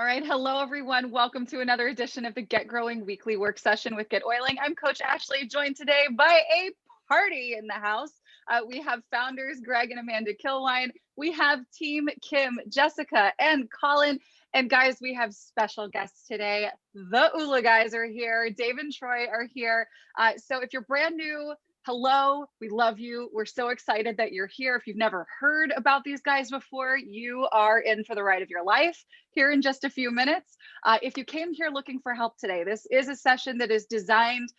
All right. Hello, everyone. Welcome to another edition of the Get Growing Weekly Work Session with GetOiling. I'm Coach Ashley, joined today by a party in the house. We have founders Greg and Amanda Kilwine. We have team Kim, Jessica, and Colin. And guys, we have special guests today. The OOLA guys are here. Dave and Troy are here. So if you're brand new, hello, we love you. We're so excited that you're here. If you've never heard about these guys before, you are in for the ride of your life here in just a few minutes. If you came here looking for help today, this is a session that is designed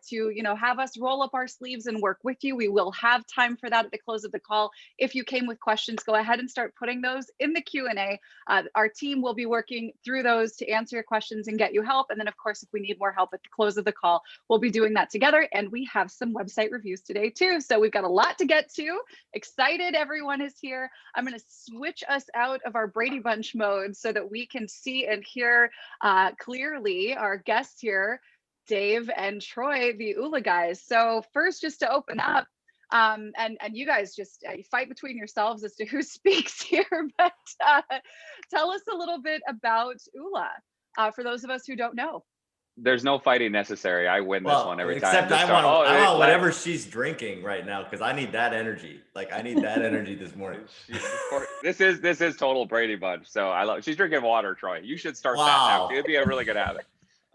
to, have us roll up our sleeves and work with you. We will have time for that at the close of the call. If you came with questions, go ahead and start putting those in the Q&A. Our team will be working through those to answer your questions and get you help. And then, of course, if we need more help at the close of the call, we'll be doing that together. And we have some website reviews today too. So we've got a lot to get to. Excited everyone is here. I'm going to switch us out of our Brady Bunch mode so that we can see and hear clearly our guests here, Dave and Troy, the OOLA guys. So first, just to open up, and you guys just fight between yourselves as to who speaks here, but tell us a little bit about OOLA for those of us who don't know. There's no fighting necessary. I win this one every time. Except I want whatever she's drinking right now because I need that energy. Like I need that energy this morning. This is total Brady Bunch. So I love. She's drinking water, Troy. You should start that now. It'd be a really good habit.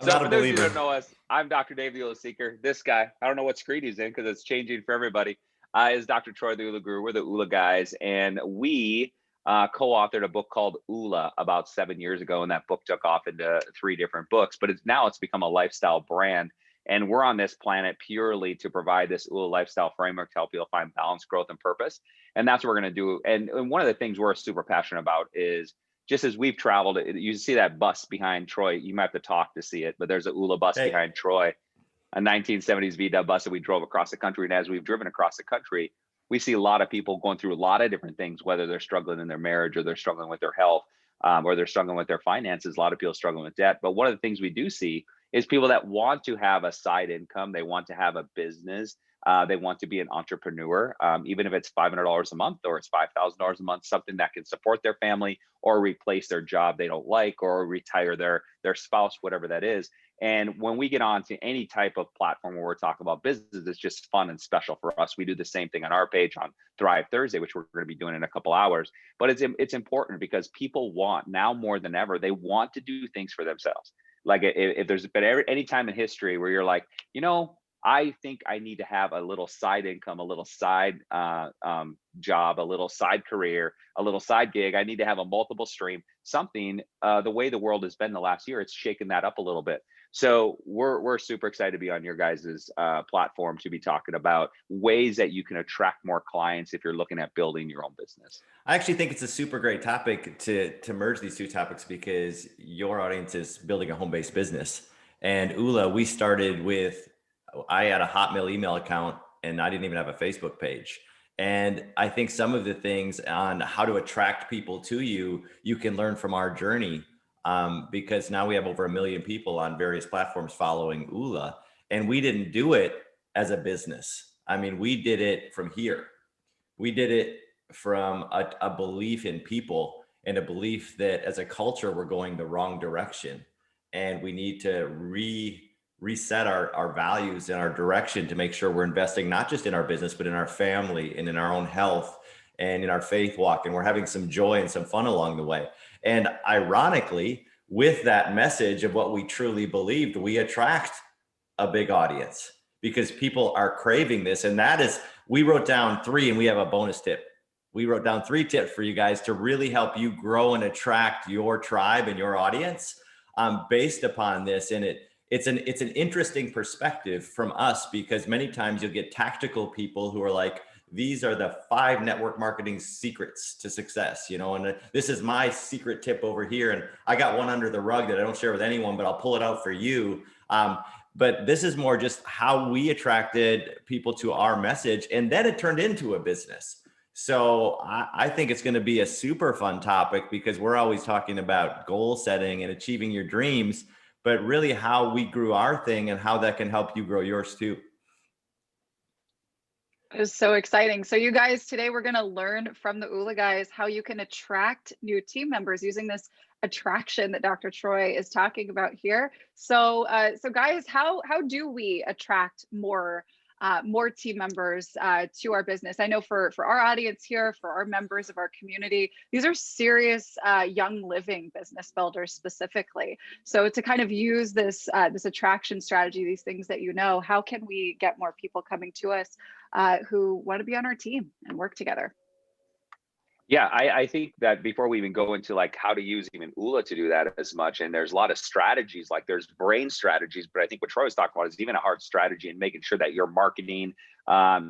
So for those who don't know us, I'm Dr. Dave, the OOLA Seeker. This guy, I don't know what screen he's in because it's changing for everybody. Is Dr. Troy, the OOLA Guru. We're the OOLA guys, and we co-authored a book called OOLA about 7 years ago, and that book took off into 3 different books. But it's become a lifestyle brand, and we're on this planet purely to provide this OOLA lifestyle framework to help people find balance, growth, and purpose. And that's what we're going to do. And one of the things we're super passionate about is just as we've traveled, you see that bus behind Troy. You might have to talk to see it, but there's an OOLA bus behind Troy, a 1970s VW bus that we drove across the country. And as we've driven across the country, we see a lot of people going through a lot of different things, whether they're struggling in their marriage or they're struggling with their health, or they're struggling with their finances. A lot of people struggling with debt. But one of the things we do see is people that want to have a side income. They want to have a business. They want to be an entrepreneur, even if it's $500 a month or it's $5,000 a month, something that can support their family or replace their job they don't like or retire their spouse, whatever that is. And when we get on to any type of platform where we're talking about business, it's just fun and special for us. We do the same thing on our page on Thrive Thursday, which we're going to be doing in a couple hours. But it's important because people want, now more than ever, they want to do things for themselves. Like if there's been any time in history where you're like, I think I need to have a little side income, a little side job, a little side career, a little side gig. I need to have a multiple stream, something. The way the world has been the last year, it's shaken that up a little bit. So we're super excited to be on your guys' platform to be talking about ways that you can attract more clients if you're looking at building your own business. I actually think it's a super great topic to merge these two topics because your audience is building a home-based business. And OOLA, we started with, I had a Hotmail email account and I didn't even have a Facebook page. And I think some of the things on how to attract people to you, you can learn from our journey. Because now we have over 1 million people on various platforms following OOLA, and we didn't do it as a business. I mean, we did it from here. We did it from a belief in people and a belief that as a culture, we're going the wrong direction. And we need to reset our values and our direction to make sure we're investing not just in our business, but in our family and in our own health and in our faith walk. And we're having some joy and some fun along the way. And ironically, with that message of what we truly believed, we attract a big audience because people are craving this. And that is, we wrote down 3 and we have a bonus tip. We wrote down 3 tips for you guys to really help you grow and attract your tribe and your audience based upon this. And it's an interesting perspective from us because many times you'll get tactical people who are like, these are the 5 network marketing secrets to success, and this is my secret tip over here. And I got one under the rug that I don't share with anyone, but I'll pull it out for you. But this is more just how we attracted people to our message. And then it turned into a business. So I think it's going to be a super fun topic because we're always talking about goal setting and achieving your dreams, but really how we grew our thing and how that can help you grow yours too. It is so exciting. So you guys, today we're going to learn from the OOLA guys how you can attract new team members using this attraction that Dr. Troy is talking about here. So, so guys, how do we attract more team members to our business? I know for our audience here, for our members of our community, these are serious young living business builders specifically. So to kind of use this this attraction strategy, these things that you know, how can we get more people coming to us who want to be on our team and work together? Yeah, I think that before we even go into like how to use even OOLA to do that as much, and there's a lot of strategies, like there's brain strategies, but I think what Troy was talking about is even a hard strategy and making sure that your marketing,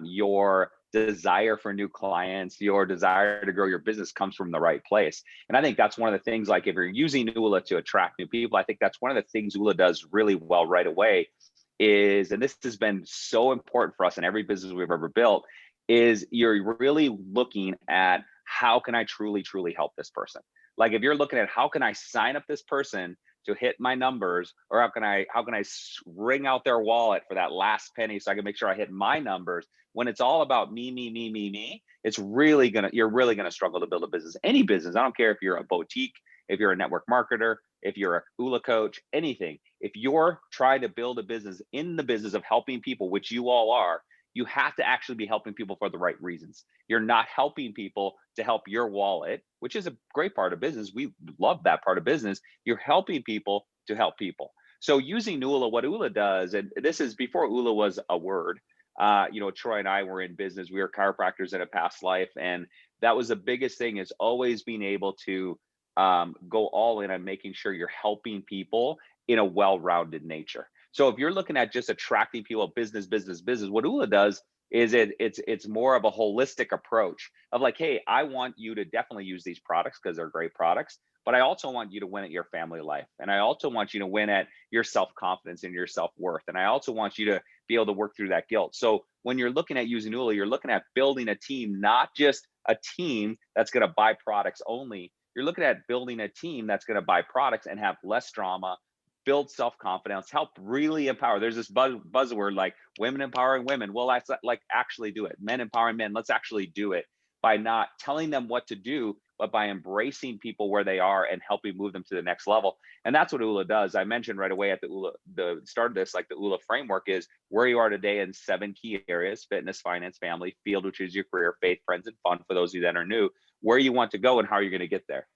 your desire for new clients, your desire to grow your business comes from the right place. And I think that's one of the things, like if you're using OOLA to attract new people, I think that's one of the things OOLA does really well right away is, and this has been so important for us in every business we've ever built, is you're really looking at how can I truly help this person? Like if you're looking at how can I sign up this person to hit my numbers, or how can I wring out their wallet for that last penny so I can make sure I hit my numbers, when it's all about me, it's really you're really gonna struggle to build a business. Any business, I don't care if you're a boutique, if you're a network marketer, if you're a OOLA coach, anything. If you're trying to build a business in the business of helping people, which you all are, you have to actually be helping people for the right reasons. You're not helping people to help your wallet, which is a great part of business. We love that part of business. You're helping people to help people. So using OOLA, what OOLA does, and this is before OOLA was a word, Troy and I were in business. We were chiropractors in a past life. And that was the biggest thing, is always being able to go all in on making sure you're helping people in a well-rounded nature. So if you're looking at just attracting people, business, what OOLA does is it's more of a holistic approach of like, hey, I want you to definitely use these products because they're great products, but I also want you to win at your family life. And I also want you to win at your self-confidence and your self-worth. And I also want you to be able to work through that guilt. So when you're looking at using OOLA, you're looking at building a team, not just a team that's going to buy products only. You're looking at building a team that's going to buy products and have less drama, build self-confidence, help really empower. There's this buzzword like women empowering women. Well, that's like actually do it. Men empowering men. Let's actually do it by not telling them what to do, but by embracing people where they are and helping move them to the next level. And that's what OOLA does. I mentioned right away at the start of this, like the OOLA framework is where you are today in 7 key areas: fitness, finance, family, field, which is your career, faith, friends, and fun for those of you that are new, where you want to go and how you're going to get there.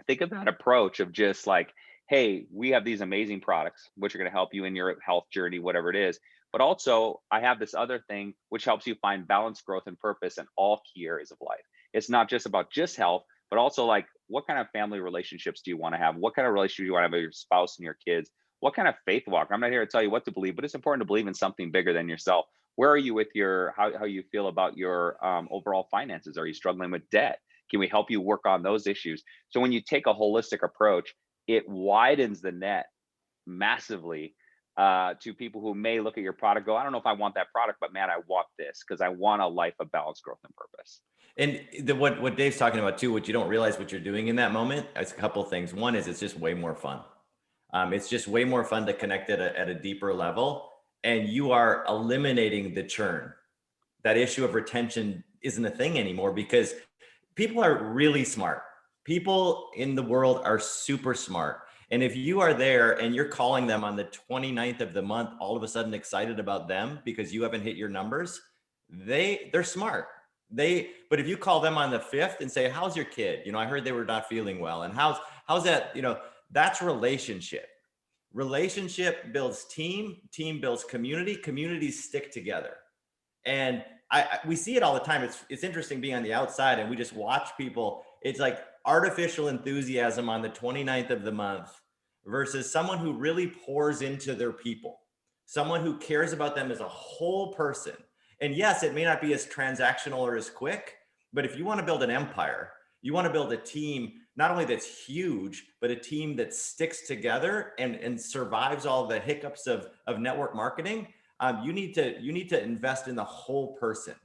Think of that approach of just like, hey, we have these amazing products, which are going to help you in your health journey, whatever it is. But also I have this other thing, which helps you find balance, growth, and purpose in all key areas of life. It's not just about just health, but also like, what kind of family relationships do you want to have? What kind of relationship do you want to have with your spouse and your kids? What kind of faith walk? I'm not here to tell you what to believe, but it's important to believe in something bigger than yourself. Where are you with your, how you feel about your overall finances? Are you struggling with debt? Can we help you work on those issues? So when you take a holistic approach, it widens the net massively to people who may look at your product, go, I don't know if I want that product, but man, I want this because I want a life of balance, growth, and purpose. And what Dave's talking about too, what you don't realize what you're doing in that moment, is a couple of things. One is it's just way more fun. It's just way more fun to connect at a deeper level, and you are eliminating the churn. That issue of retention isn't a thing anymore because people are really smart. People in the world are super smart. And if you are there and you're calling them on the 29th of the month, all of a sudden excited about them because you haven't hit your numbers, they're smart. But if you call them on the 5th and say, how's your kid? I heard they were not feeling well. And how's that? That's relationship. Relationship builds team builds community, communities stick together. And we see it all the time. It's interesting being on the outside and we just watch people. It's like artificial enthusiasm on the 29th of the month versus someone who really pours into their people, someone who cares about them as a whole person. And yes, it may not be as transactional or as quick, but if you want to build an empire, you want to build a team, not only that's huge, but a team that sticks together and survives all the hiccups of network marketing. You need to invest in the whole person.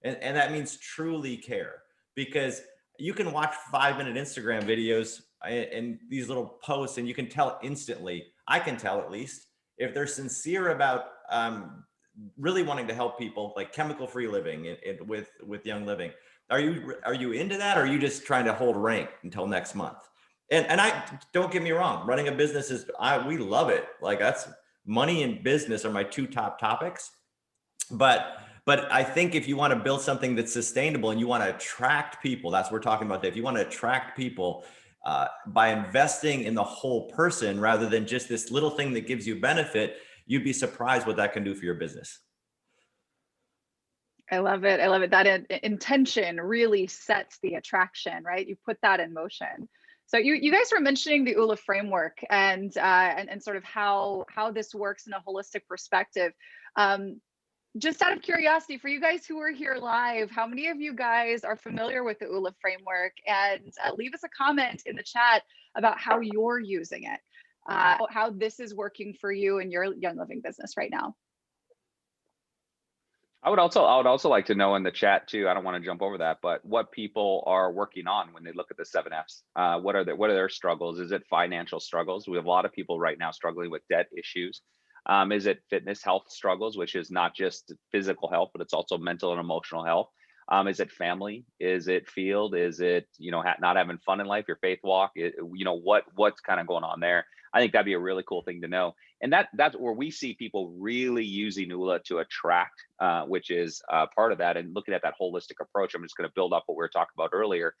And that means truly care, because you can watch 5-minute Instagram videos and these little posts and you can tell instantly, I can tell at least, if they're sincere about really wanting to help people, like chemical-free living with Young Living. Are you into that, or are you just trying to hold rank until next month? And I don't get me wrong, running a business we love it. Like that's money and business are my two top topics. But I think if you want to build something that's sustainable and you want to attract people, that's what we're talking about today. If you want to attract people by investing in the whole person rather than just this little thing that gives you benefit, you'd be surprised what that can do for your business. I love it. I love it. That intention really sets the attraction, right? You put that in motion. So you guys were mentioning the OOLA framework and sort of how this works in a holistic perspective. Just out of curiosity, for you guys who are here live, how many of you guys are familiar with the OOLA framework? And leave us a comment in the chat about how you're using it, how this is working for you in your Young Living business right now. I would also like to know in the chat too. I don't want to jump over that, but what people are working on when they look at the 7Fs. What are their struggles? Is it financial struggles? We have a lot of people right now struggling with debt issues. Is it fitness health struggles, which is not just physical health, but it's also mental and emotional health? Is it family? Is it field? Is it, not having fun in life, your faith walk? What's kind of going on there? I think that'd be a really cool thing to know. And that's where we see people really using OOLA to attract, which is part of that. And looking at that holistic approach, I'm just going to build up what we were talking about earlier,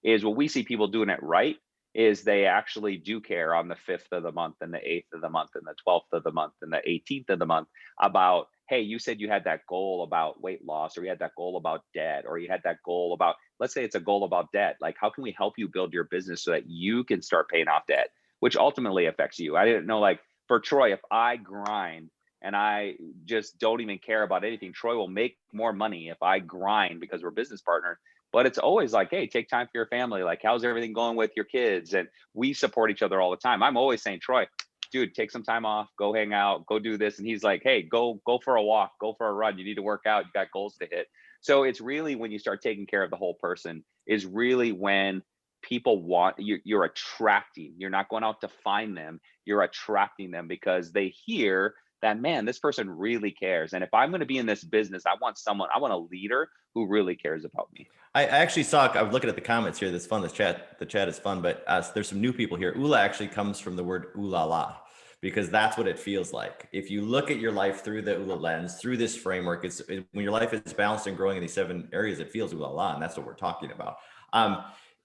is what we see people doing it right is they actually do care on the 5th of the month and the 8th of the month and the 12th of the month and the 18th of the month about, hey, you said you had that goal about weight loss, or you had that goal about debt, or you had that goal about, let's say it's a goal about debt. Like, how can we help you build your business so that you can start paying off debt, which ultimately affects you? I didn't know, like for Troy, if I grind and I just don't even care about anything, Troy will make more money if I grind because we're business partners. But it's always like, hey, take time for your family. Like, how's everything going with your kids? And we support each other all the time. I'm always saying, Troy, dude, take some time off, go hang out, go do this. And he's like, hey, go for a walk, go for a run. You need to work out. You got goals to hit. So it's really when you start taking care of the whole person is really when people want you're attracting. You're not going out to find them. You're attracting them because they hear that, man, this person really cares. And if I'm going to be in this business, I want a leader who really cares about me. I actually I was looking at the comments here. That's fun. The chat is fun, but there's some new people here. OOLA actually comes from the word OOLA, because that's what it feels like. If you look at your life through the OOLA lens, through this framework, when your life is balanced and growing in these 7 areas, it feels OOLA, and that's what we're talking about.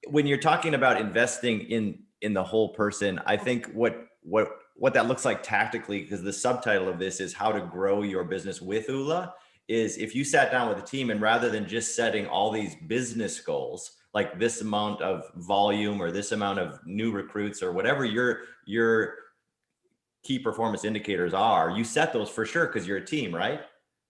When you're talking about investing in the whole person, I think what that looks like tactically, because the subtitle of this is how to grow your business with OOLA, is if you sat down with a team and rather than just setting all these business goals, like this amount of volume or this amount of new recruits or whatever your key performance indicators are, you set those for sure because you're a team, right?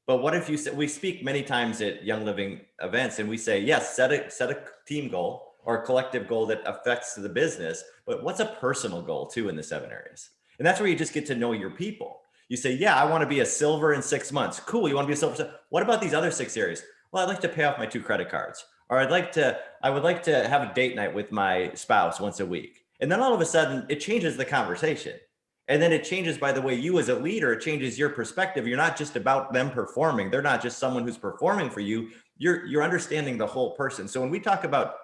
But what if we speak many times at Young Living events and we say, yes, set a team goal or a collective goal that affects the business, but what's a personal goal too in the 7 areas? And that's where you just get to know your people. You say, yeah, I want to be a silver in 6 months. Cool. You want to be a silver? What about these other 6 areas? Well, I'd like to pay off my 2 credit cards, or I would like to have a date night with my spouse once a week. And then all of a sudden it changes the conversation. And then it changes, by the way, you as a leader, it changes your perspective. You're not just about them performing. They're not just someone who's performing for you. You're understanding the whole person. So when we talk about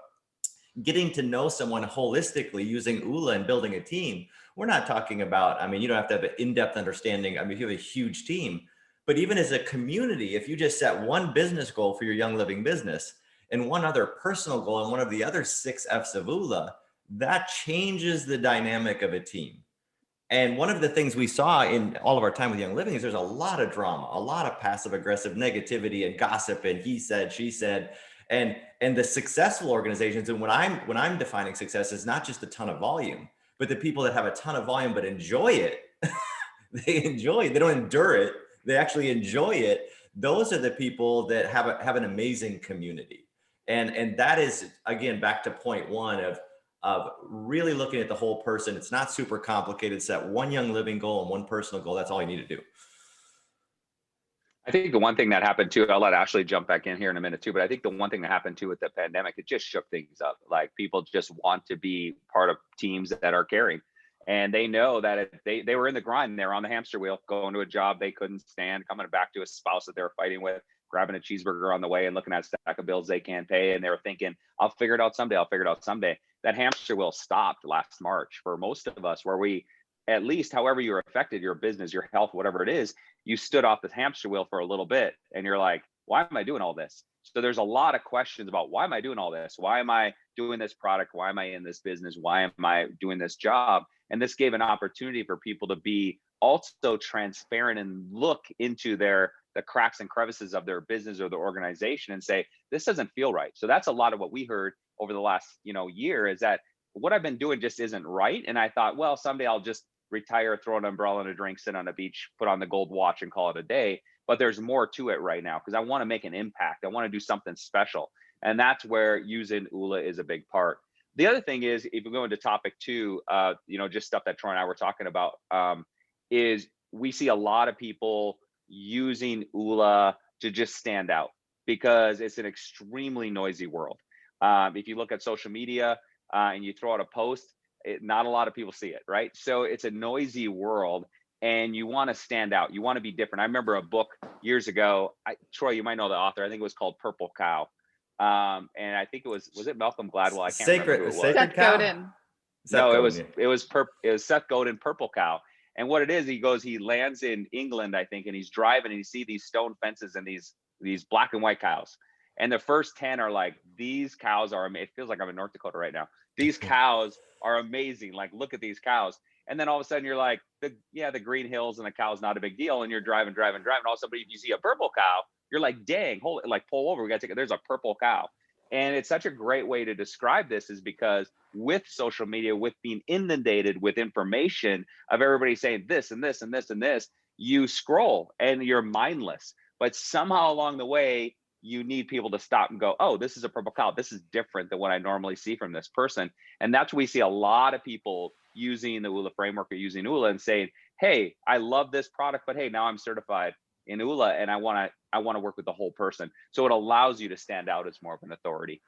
getting to know someone holistically using OOLA and building a team, we're not talking about, you don't have to have an in-depth understanding. If you have a huge team, but even as a community, if you just set one business goal for your Young Living business and one other personal goal and one of the other 6 F's of OOLA, that changes the dynamic of a team. And one of the things we saw in all of our time with Young Living is there's a lot of drama, a lot of passive aggressive negativity and gossip and he said, she said, and the successful organizations. And when I'm defining success is not just a ton of volume, but the people that have a ton of volume but enjoy it. They enjoy it. They don't endure it. They actually enjoy it. Those are the people that have an amazing community. And that is, again, back to point 1 of really looking at the whole person. It's not super complicated. Set one Young Living goal and one personal goal. That's all you need to do. I think the one thing that happened too, I'll let Ashley jump back in here in a minute too, but I think the one thing that happened too with the pandemic, it just shook things up. Like, people just want to be part of teams that are caring. And they know that if they were in the grind, they were on the hamster wheel, going to a job they couldn't stand, coming back to a spouse that they were fighting with, grabbing a cheeseburger on the way and looking at a stack of bills they can't pay. And they were thinking, I'll figure it out someday. that hamster wheel stopped last March for most of us, where we, at least however you're affected, your business, your health, whatever it is, you stood off the hamster wheel for a little bit and you're like, why am I doing all this? So there's a lot of questions about, why am I doing all this? Why am I doing this product? Why am I in this business? Why am I doing this job? And this gave an opportunity for people to be also transparent and look into the cracks and crevices of their business or their organization and say, this doesn't feel right. So that's a lot of what we heard over the last, year, is that what I've been doing just isn't right. And I thought, well, someday I'll just retire, throw an umbrella and a drink, sit on a beach, put on the gold watch and call it a day. But there's more to it right now, because I want to make an impact. I want to do something special. And that's where using OOLA is a big part. The other thing is, if we go into topic 2, just stuff that Troy and I were talking about, is we see a lot of people using OOLA to just stand out, because it's an extremely noisy world. If you look at social media and you throw out a post, not a lot of people see it, right? So it's a noisy world, and you want to stand out. You want to be different. I remember a book years ago. Troy, you might know the author. I think it was called Purple Cow. And I think it was it Malcolm Gladwell? I can't remember who it was. Sacred Seth Cow? Godin. No, it was Seth Godin, Purple Cow. And what it is, he lands in England, I think, and he's driving and you see these stone fences and these black and white cows. And the first 10 are like, these cows are, it feels like I'm in North Dakota right now. These cows are amazing. Like, look at these cows. And then all of a sudden you're like, the green hills and the cow's not a big deal. And you're driving. All of a sudden, if you see a purple cow, you're like, dang, hold it, like pull over. We got to take it. There's a purple cow. And it's such a great way to describe this, is because with social media, with being inundated with information of everybody saying this and this and this and this, you scroll and you're mindless. But somehow along the way, you need people to stop and go, oh, this is a purple cow. This is different than what I normally see from this person. And that's what we see a lot of people using the OOLA framework or using OOLA and saying, hey, I love this product, but hey, now I'm certified in OOLA and I want to work with the whole person. So it allows you to stand out as more of an authority.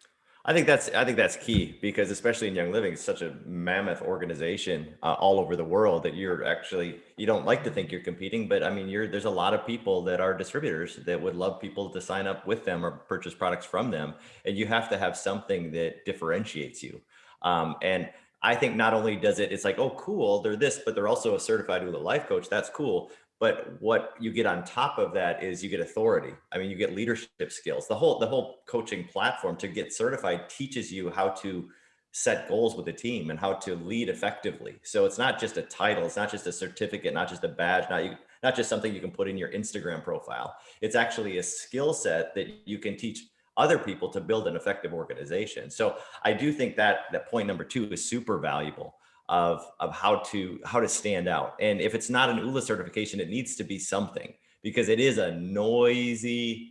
I think that's key, because especially in Young Living, it's such a mammoth organization all over the world that you don't like to think you're competing, but I mean, there's a lot of people that are distributors that would love people to sign up with them or purchase products from them. And you have to have something that differentiates you. And I think not only does it's like, oh, cool, they're this, but they're also a certified OOLA life coach. That's cool. But what you get on top of that is you get authority. I mean, you get leadership skills. The whole coaching platform to get certified teaches you how to set goals with a team and how to lead effectively. So it's not just a title. It's not just a certificate, not just a badge, not just something you can put in your Instagram profile. It's actually a skill set that you can teach other people to build an effective organization. So I do think that point number 2 is super valuable. Of how to stand out. And if it's not an OOLA certification, it needs to be something, because it is a noisy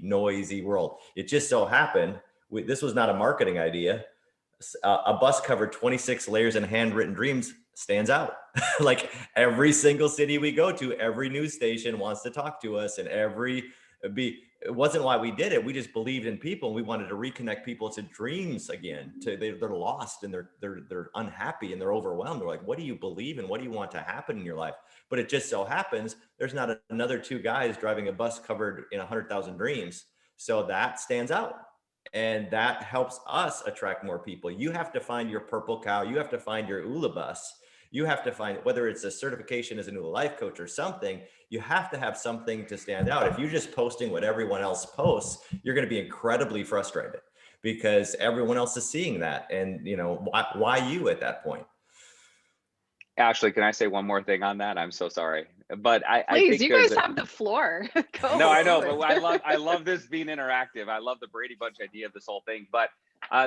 world. It just so happened, this was not a marketing idea. A bus covered 26 layers and handwritten dreams stands out. Like every single city we go to, every news station wants to talk to us, and it wasn't why we did it. We just believed in people. And we wanted to reconnect people to dreams again. They're lost and they're unhappy and they're overwhelmed. They're like, what do you believe in? What do you want to happen in your life? But it just so happens there's not another 2 guys driving a bus covered in 100,000 dreams. So that stands out. And that helps us attract more people. You have to find your purple cow. You have to find your OOLA bus. You have to find, whether it's a certification as a OOLA life coach or something, you have to have something to stand out. If you're just posting what everyone else posts, you're going to be incredibly frustrated, because everyone else is seeing that. And why you at that point? Ashley, can I say one more thing on that? I'm so sorry, but I Please, think you guys have the floor. No, I know, but I love this being interactive. I love the Brady Bunch idea of this whole thing. But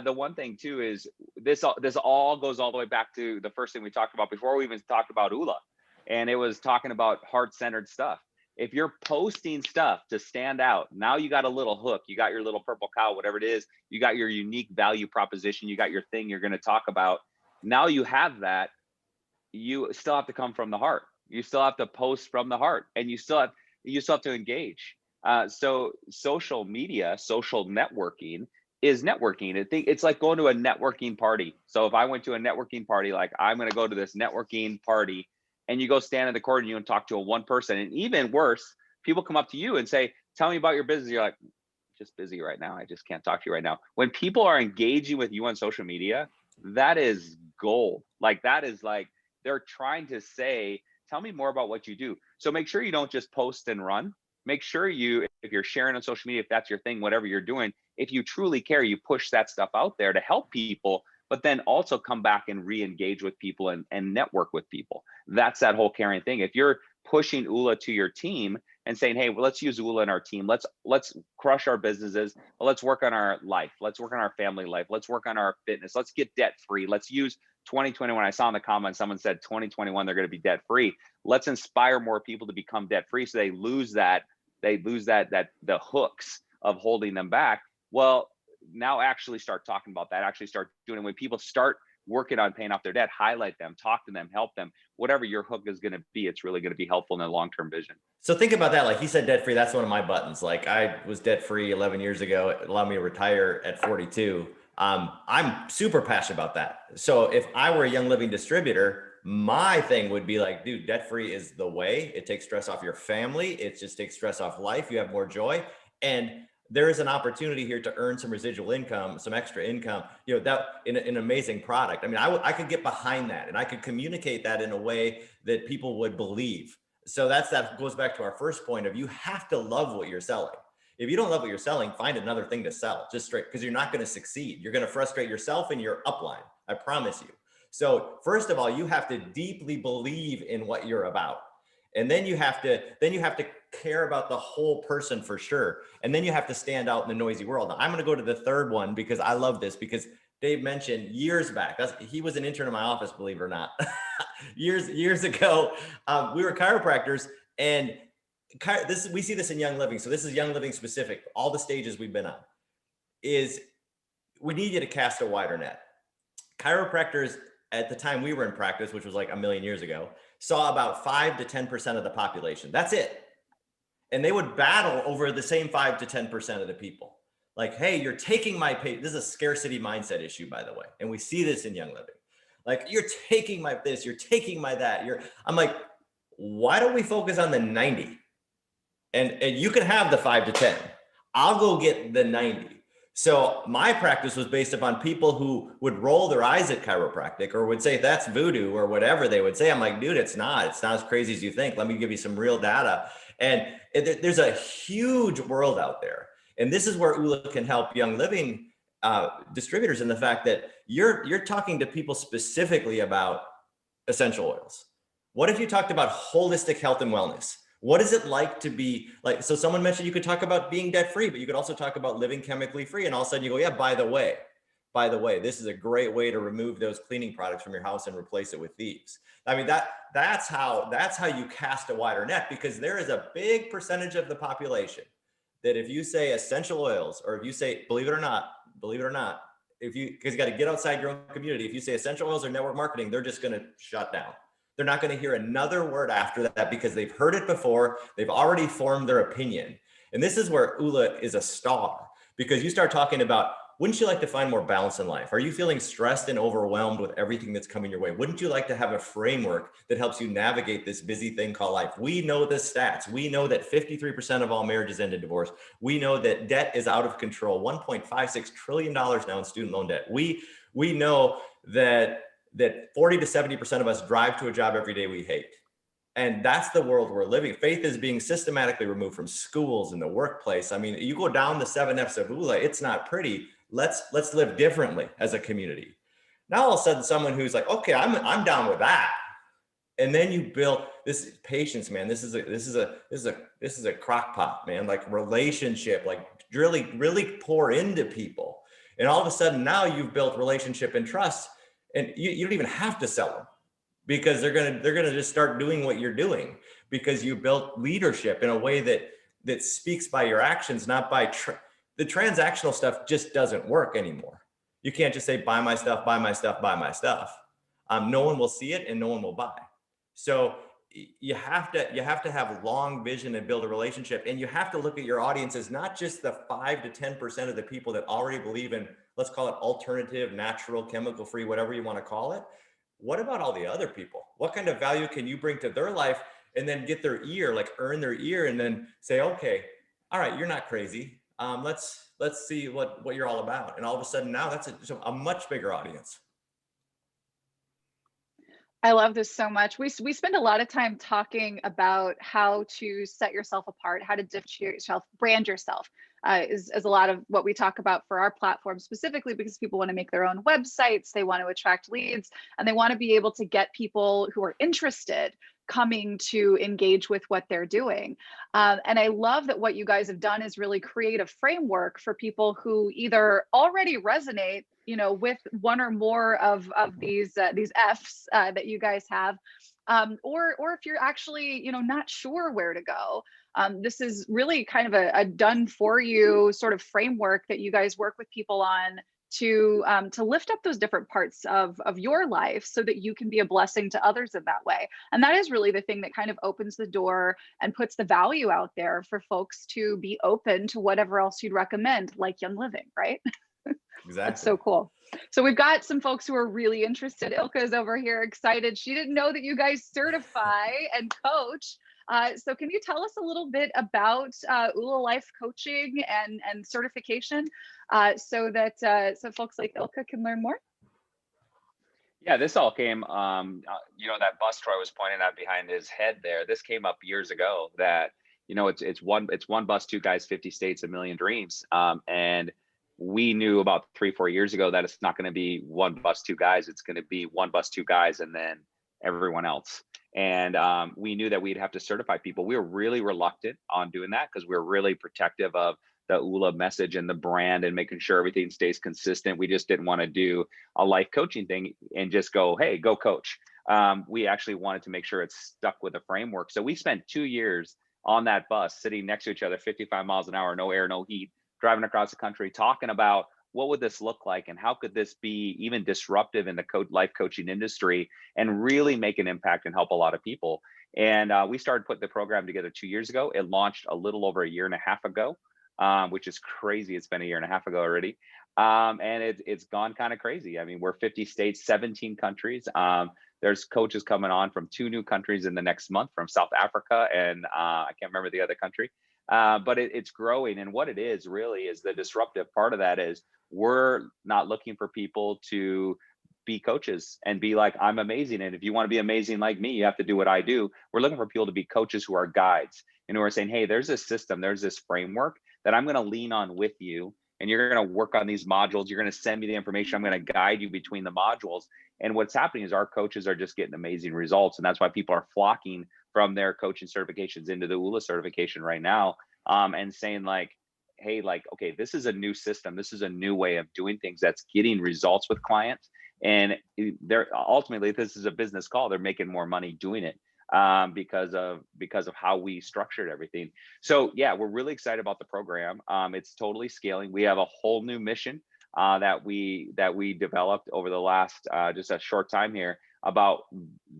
the one thing too is this all goes all the way back to the first thing we talked about before we even talked about OOLA, and it was talking about heart-centered stuff. If you're posting stuff to stand out, now you got a little hook, you got your little purple cow, whatever it is, you got your unique value proposition, you got your thing you're going to talk about. Now you have that. You still have to come from the heart. You still have to post from the heart, and you still have to engage. So social media, social networking is networking. It's like going to a networking party. So if I went to a networking party, like I'm going to go to this networking party, and you go stand in the corner and you talk to a one person, and even worse, people come up to you and say, "Tell me about your business." You're like, "Just busy right now. I just can't talk to you right now." When people are engaging with you on social media, that is gold. Like that is like, they're trying to say, tell me more about what you do. So make sure you don't just post and run. Make sure you, if you're sharing on social media, if that's your thing, whatever you're doing, if you truly care, you push that stuff out there to help people, but then also come back and re-engage with people and network with people. That's that whole caring thing. If you're pushing OOLA to your team and saying, hey, well, let's use OOLA in our team. Let's crush our businesses. Let's work on our life. Let's work on our family life. Let's work on our fitness. Let's get debt free. Let's use 2021. I saw in the comments, someone said 2021, they're going to be debt free. Let's inspire more people to become debt free so they lose that the hooks of holding them back. Well, now actually start talking about that, actually start doing it. When people start working on paying off their debt, highlight them, talk to them, help them, whatever your hook is going to be, it's really going to be helpful in the long-term vision. So think about that. Like he said, debt free, that's one of my buttons. Like I was debt free 11 years ago. It allowed me to retire at 42. I'm super passionate about that. So if I were a Young Living distributor, my thing would be like, dude, debt free is the way. It takes stress off your family. It just takes stress off life. You have more joy. And there is an opportunity here to earn some residual income, some extra income, you know, that in an amazing product. I mean, I could get behind that and I could communicate that in a way that people would believe. So that goes back to our first point of, you have to love what you're selling. If you don't love what you're selling, find another thing to sell, just straight, because you're not going to succeed. You're going to frustrate yourself and your upline. I promise you. So first of all, you have to deeply believe in what you're about. And then you have to care about the whole person for sure. And then you have to stand out in the noisy world. Now, I'm going to go to the third one because I love this, because Dave mentioned years back, he was an intern in my office, believe it or not. years ago, we were chiropractors, and we see this in Young Living. So this is Young Living specific. All the stages we've been on is we need you to cast a wider net. Chiropractors at the time we were in practice, which was like a million years ago, saw about 5 to 10% of the population. That's it. And they would battle over the same 5 to 10% of the people. Like, hey, you're taking my pay. This is a scarcity mindset issue, by the way. And we see this in Young Living. Like, you're taking my this, you're taking my that. I'm like, why don't we focus on the 90? And you can have the 5 to 10. I'll go get the 90. So my practice was based upon people who would roll their eyes at chiropractic or would say that's voodoo or whatever they would say. I'm like, dude, it's not as crazy as you think. Let me give you some real data. And there's a huge world out there. And this is where OOLA can help Young Living distributors in the fact that you're talking to people specifically about essential oils. What if you talked about holistic health and wellness? What is it like to be like, so someone mentioned you could talk about being debt free, but you could also talk about living chemically free. And all of a sudden you go, yeah, by the way, this is a great way to remove those cleaning products from your house and replace it with these. I mean, that's how you cast a wider net, because there is a big percentage of the population that if you say essential oils, or if you say, believe it or not, because you got to get outside your own community. If you say essential oils or network marketing, they're just going to shut down. They're not going to hear another word after that because they've heard it before. They've already formed their opinion. And this is where OOLA is a star, because you start talking about, wouldn't you like to find more balance in life? Are you feeling stressed and overwhelmed with everything that's coming your way? Wouldn't you like to have a framework that helps you navigate this busy thing called life? We know the stats. We know that 53% of all marriages end in divorce. We know that debt is out of control, $1.56 trillion now in student loan debt. We know that 40 to 70% of us drive to a job every day we hate. And that's the world we're living. Faith is being systematically removed from schools and the workplace. I mean, you go down the 7 F's of OOLA, it's not pretty. Let's live differently as a community. Now all of a sudden someone who's like, okay, I'm down with that. And then you build this patience, man. This is a crock pot, man, like relationship, like really pour into people. And all of a sudden now you've built relationship and trust. And you don't even have to sell them, because they're gonna just start doing what you're doing, because you built leadership in a way that speaks by your actions, not by the transactional stuff. Just doesn't work anymore. You can't just say buy my stuff, buy my stuff, buy my stuff. No one will see it and no one will buy. So you have to have long vision and build a relationship, and you have to look at your audience as not just the 5 to 10% of the people that already believe in, let's call it alternative, natural, chemical free, whatever you want to call it. What about all the other people? What kind of value can you bring to their life, and then get their ear, like earn their ear, and then say, okay, all right, you're not crazy. Let's see what you're all about. And all of a sudden now that's a much bigger audience. I love this so much. We spend a lot of time talking about how to set yourself apart, how to differentiate yourself, brand yourself. Is a lot of what we talk about for our platform, specifically because people want to make their own websites, they want to attract leads, and they want to be able to get people who are interested coming to engage with what they're doing. And I love that what you guys have done is really create a framework for people who either already resonate, with one or more of these F's that you guys have, or if you're actually, not sure where to go. This is really kind of a done for you sort of framework that you guys work with people on to lift up those different parts of your life so that you can be a blessing to others in that way. And that is really the thing that kind of opens the door and puts the value out there for folks to be open to whatever else you'd recommend, like Young Living, right? Exactly. That's so cool. So we've got some folks who are really interested. Ilka is over here excited. She didn't know that you guys certify and coach. So can you tell us a little bit about OOLA life coaching and certification so that so folks like Ilka can learn more? Yeah, this all came, that bus Troy was pointing at behind his head there. This came up years ago that, it's one bus, two guys, 50 states, a million dreams. And we knew about 3-4 years ago that it's not going to be one bus, two guys. It's going to be one bus, two guys, and then everyone else. And we knew that we'd have to certify people. We were really reluctant on doing that because we were really protective of the OOLA message and the brand and making sure everything stays consistent. We just didn't want to do a life coaching thing and just go, hey, go coach. We actually wanted to make sure it's stuck with a framework. So we spent 2 years on that bus sitting next to each other, 55 miles an hour, no air, no heat, driving across the country, talking about what would this look like and how could this be even disruptive in the life coaching industry and really make an impact and help a lot of people. And we started putting the program together 2 years ago. It launched a little over 1.5 years ago, which is crazy. It's been 1.5 years ago already. And it's gone kind of crazy. I mean, we're 50 states, 17 countries. There's coaches coming on from 2 new countries in the next month, from South Africa and I can't remember the other country. But it's growing. And what it is really is the disruptive part of that is we're not looking for people to be coaches and be like, I'm amazing. And if you want to be amazing like me, you have to do what I do. We're looking for people to be coaches who are guides and who are saying, hey, there's this system, there's this framework that I'm going to lean on with you. And you're going to work on these modules. You're going to send me the information. I'm going to guide you between the modules. And what's happening is our coaches are just getting amazing results. And that's why people are flocking from their coaching certifications into the OOLA certification right now, and saying like, hey, like, okay, this is a new system. This is a new way of doing things that's getting results with clients. And they're ultimately, this is a business call. They're making more money doing it because of how we structured everything. So yeah, we're really excited about the program. It's totally scaling. We have a whole new mission that we developed over the last just a short time here about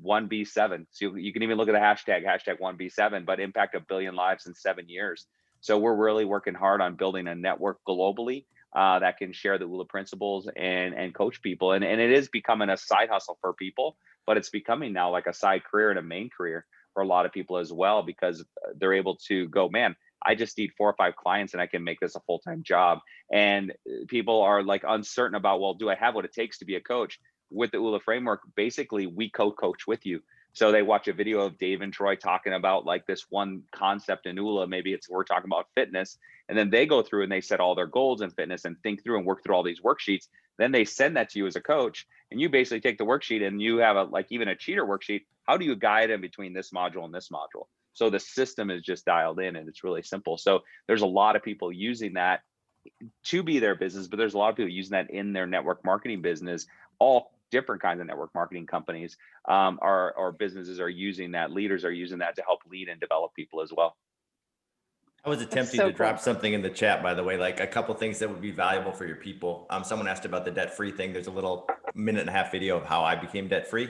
1B7. So you can even look at the hashtag 1B7, but impact 1 billion lives in 7 years. So we're really working hard on building a network globally that can share the OOLA principles and coach people. And it is becoming a side hustle for people, but it's becoming now like a side career and a main career for a lot of people as well, because they're able to go, man, I just need 4 or 5 clients and I can make this a full-time job. And people are like uncertain about, well, do I have what it takes to be a coach? With the OOLA framework, basically we co-coach with you. So they watch a video of Dave and Troy talking about like this one concept in OOLA. Maybe we're talking about fitness. And then they go through and they set all their goals in fitness and think through and work through all these worksheets. Then they send that to you as a coach. And you basically take the worksheet and you have even a cheater worksheet. How do you guide them between this module and this module? So the system is just dialed in and it's really simple. So there's a lot of people using that to be their business, but there's a lot of people using that in their network marketing business. All different kinds of network marketing companies or businesses are using that. Leaders are using that to help lead and develop people as well. I was attempting to drop something in the chat, by the way, like a couple things that would be valuable for your people. Someone asked about the debt-free thing. There's a little 1.5-minute video of how I became debt-free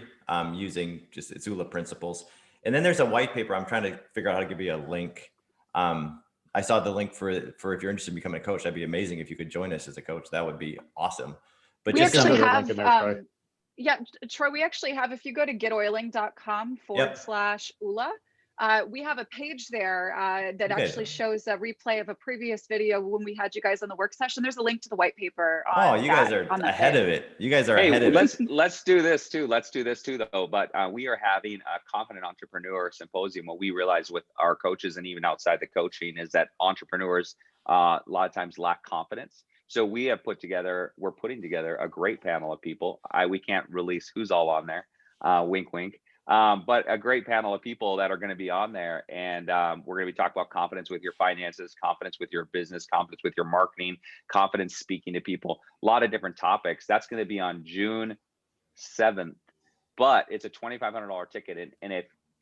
using just its OOLA principles. And then there's a white paper. I'm trying to figure out how to give you a link. I saw the link for if you're interested in becoming a coach. That'd be amazing if you could join us as a coach. That would be awesome. But we just actually have, yeah, Troy, we actually have, if you go to getoiling.com/OOLA, we have a page there that actually shows a replay of a previous video when we had you guys on the work session. There's a link to the white paper. Oh, you guys are ahead of it. You guys are ahead of it. Let's do this too. Let's do this too, though. But we are having a confident entrepreneur symposium. What we realize with our coaches and even outside the coaching is that entrepreneurs a lot of times lack confidence. So we're putting together a great panel of people. We can't release who's all on there. Wink, wink. But a great panel of people that are going to be on there. And we're going to be talking about confidence with your finances, confidence with your business, confidence with your marketing, confidence speaking to people, a lot of different topics. That's going to be on June 7th, but it's a $2,500 ticket. And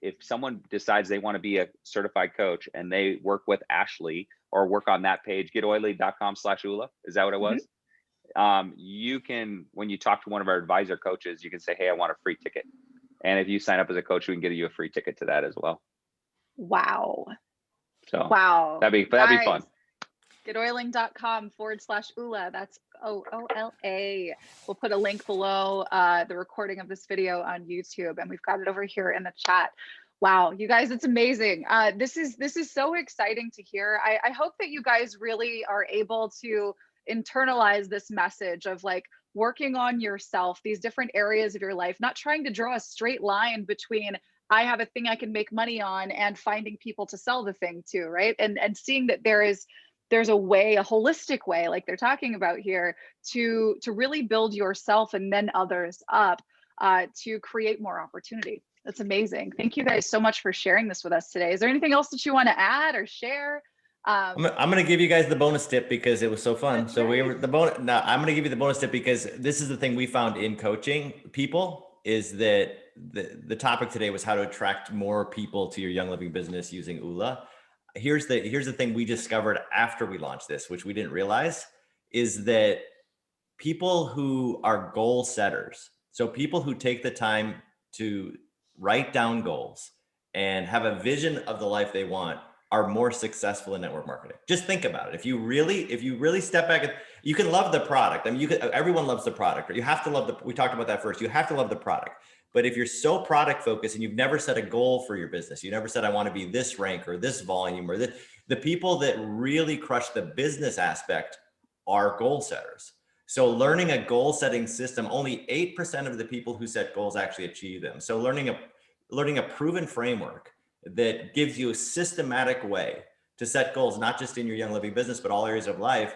if someone decides they want to be a certified coach and they work with Ashley or work on that page, getoiling.com/OOLA, is that what it was? You can, when you talk to one of our advisor coaches, you can say, hey, I want a free ticket. And if you sign up as a coach, we can get you a free ticket to that as well. Wow. So wow. That'd be fun. GetOiling.com/OOLA. That's OOLA. We'll put a link below the recording of this video on YouTube, and we've got it over here in the chat. Wow, you guys, it's amazing. This is so exciting to hear. I hope that you guys really are able to internalize this message of like working on yourself, these different areas of your life, not trying to draw a straight line between I have a thing I can make money on and finding people to sell the thing to, right? And seeing that there's a way, a holistic way, like they're talking about here, to really build yourself and then others up to create more opportunity. That's amazing. Thank you guys so much for sharing this with us today. Is there anything else that you want to add or share? I'm going to give you guys the bonus tip because it was so fun. So we were the bonus. No, I'm going to give you the bonus tip because this is the thing we found in coaching people is that the topic today was how to attract more people to your Young Living business using OOLA. Here's the thing we discovered after we launched this, which we didn't realize, is that people who are goal setters, so people who take the time to write down goals and have a vision of the life they want, are more successful in network marketing. Just think about it. If you really step back, and you can love the product. I mean, everyone loves the product, but you have to love we talked about that first. You have to love the product. But if you're so product focused and you've never set a goal for your business, you never said, I want to be this rank or this volume or the people that really crush the business aspect are goal setters. So learning a goal setting system, only 8% of the people who set goals actually achieve them. So learning a proven framework that gives you a systematic way to set goals, not just in your Young Living business, but all areas of life,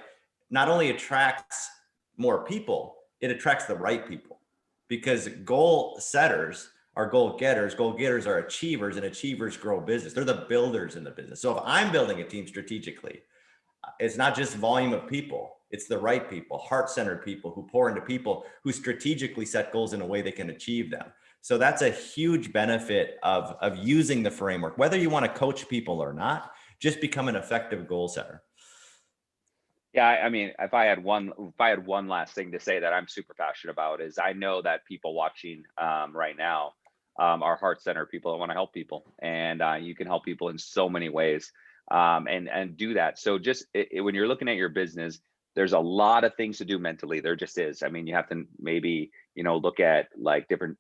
not only attracts more people, it attracts the right people. Because goal setters are goal getters. Goal getters are achievers, and achievers grow business. They're the builders in the business. So if I'm building a team strategically, it's not just volume of people, it's the right people, heart-centered people who pour into people who strategically set goals in a way they can achieve them. So that's a huge benefit of using the framework, whether you want to coach people or not, just become an effective goal setter. Yeah, I mean, if I had one last thing to say that I'm super passionate about is I know that people watching right now are heart-centered people that want to help people, and you can help people in so many ways and do that. So just when you're looking at your business, there's a lot of things to do mentally. There just is. I mean, you have to maybe, look at like different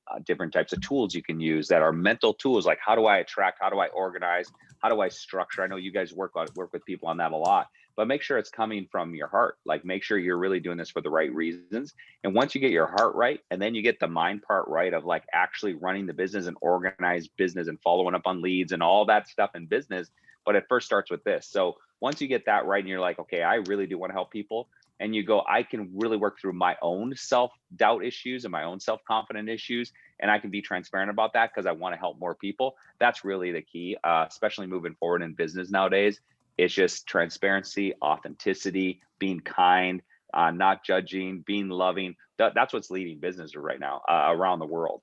types of tools you can use that are mental tools. Like, how do I attract? How do I organize? How do I structure? I know you guys work with people on that a lot, but make sure it's coming from your heart. Like, make sure you're really doing this for the right reasons. And once you get your heart right, and then you get the mind part right of like actually running the business and organized business and following up on leads and all that stuff in business. But it first starts with this. So once you get that right and you're like, okay, I really do want to help people, and you go, I can really work through my own self-doubt issues and my own self-confident issues, and I can be transparent about that because I want to help more people. That's really the key, especially moving forward in business nowadays. It's just transparency, authenticity, being kind, not judging, being loving. That's what's leading business right now around the world.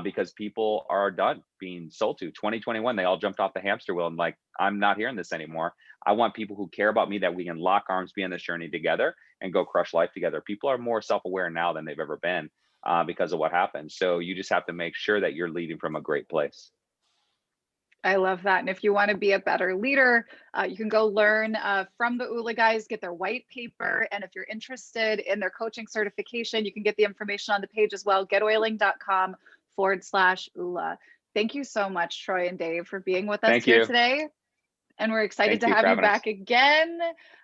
Because people are done being sold to. 2021, they all jumped off the hamster wheel and like, I'm not hearing this anymore. I want people who care about me, that we can lock arms, be on this journey together and go crush life together. People are more self-aware now than they've ever been because of what happened. So you just have to make sure that you're leading from a great place. I love that. And if you want to be a better leader, you can go learn from the OOLA guys, get their white paper. And if you're interested in their coaching certification, you can get the information on the page as well, getoiling.com/OOLA. Thank you so much, Troy and Dave, for being with us Thank here you. today. And we're excited to have you back again.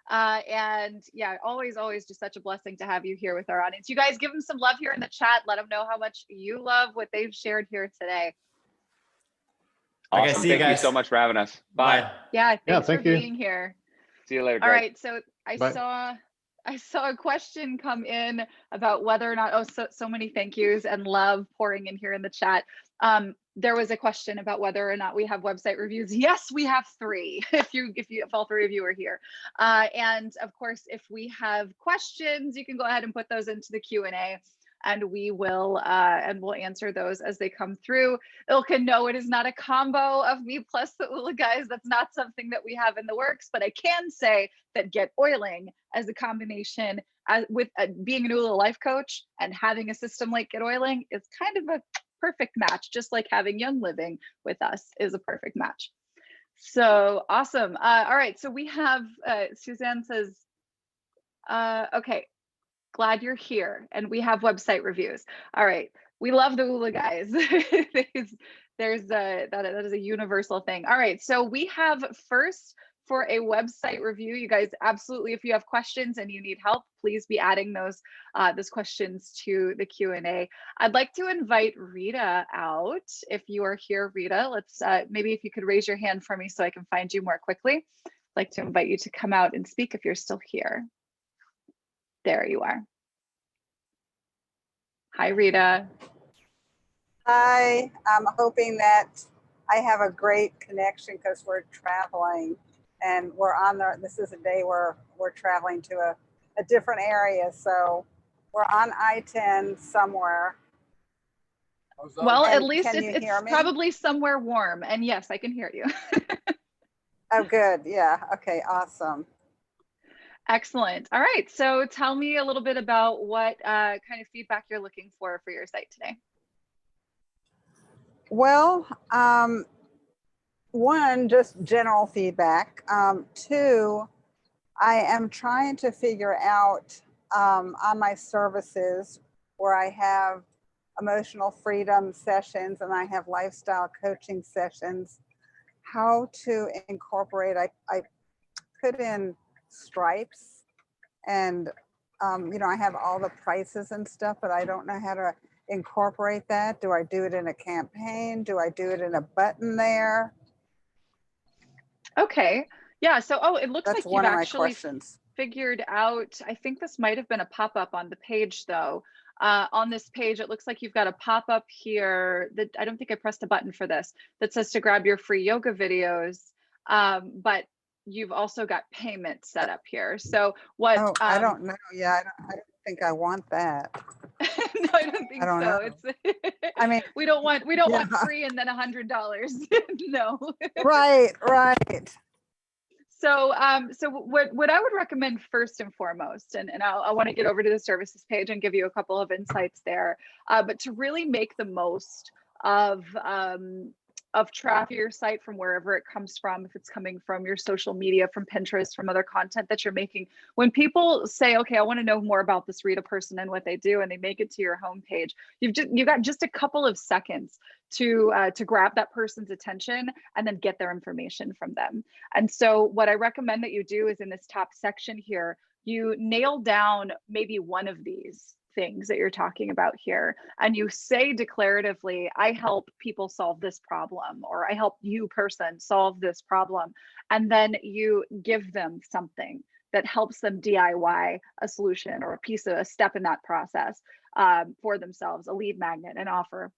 And yeah, always just such a blessing to have you here with our audience. You guys give them some love here in the chat. Let them know how much you love what they've shared here today. Awesome. Thank you so much for having us. Bye. Yeah, thanks for being here. See you later, All Greg. right, so I saw a question come in about whether or not, so many thank yous and love pouring in here in the chat. There was a question about whether or not we have website reviews. Yes, we have 3, if all 3 of you are here. And of course, if we have questions, you can go ahead and put those into the Q&A. And we'll answer those as they come through. Ilka, no, it is not a combo of me plus the OOLA guys. That's not something that we have in the works, but I can say that GetOiling as a combination with being an OOLA life coach and having a system like GetOiling is kind of a perfect match, just like having Young Living with us is a perfect match. So awesome. All right, so we have, Suzanne says, okay. Glad you're here, and we have website reviews. All right, we love the OOLA guys. That is a universal thing. All right, so we have first for a website review. You guys, absolutely, if you have questions and you need help, please be adding those questions to the Q&A. I'd like to invite Rita out. If you are here, Rita, let's maybe if you could raise your hand for me so I can find you more quickly. I'd like to invite you to come out and speak if you're still here. There you are. Hi, Rita. Hi, I'm hoping that I have a great connection because we're traveling and this is a day where we're traveling to a different area. So we're on I-10 somewhere. Well, at least it's probably somewhere warm. And yes, I can hear you. Oh, good. Yeah. Okay. Awesome. Excellent. All right. So tell me a little bit about what kind of feedback you're looking for your site today. Well, one, just general feedback. 2, I am trying to figure out on my services where I have emotional freedom sessions and I have lifestyle coaching sessions, how to incorporate, I put in stripes and I have all the prices and stuff, but I don't know how to incorporate that. Do I do it in a campaign? Do I do it in a button there? Okay. Yeah. So, it looks like you've actually figured out, I think this might have been a pop-up on the page though. On this page, it looks like you've got a pop-up here that I don't think I pressed a button for this that says to grab your free yoga videos. But you've also got payment set up here. So what? Oh, I don't know. Yeah, I don't think I want that. No, I don't think so. Know. It's. I mean, we don't want free and then $100. No. Right. So, what I would recommend first and foremost, and I want to get over to the services page and give you a couple of insights there, but to really make the most of traffic your site from wherever it comes from, if it's coming from your social media, from Pinterest, from other content that you're making. When people say, okay, I want to know more about this Rita person and what they do, and they make it to your homepage, you've got just a couple of seconds to grab that person's attention and then get their information from them. And so what I recommend that you do is in this top section here, you nail down maybe one of these things that you're talking about here, and you say declaratively, I help people solve this problem, or I help you person solve this problem, and then you give them something that helps them DIY a solution or a step in that process for themselves, a lead magnet, an offer.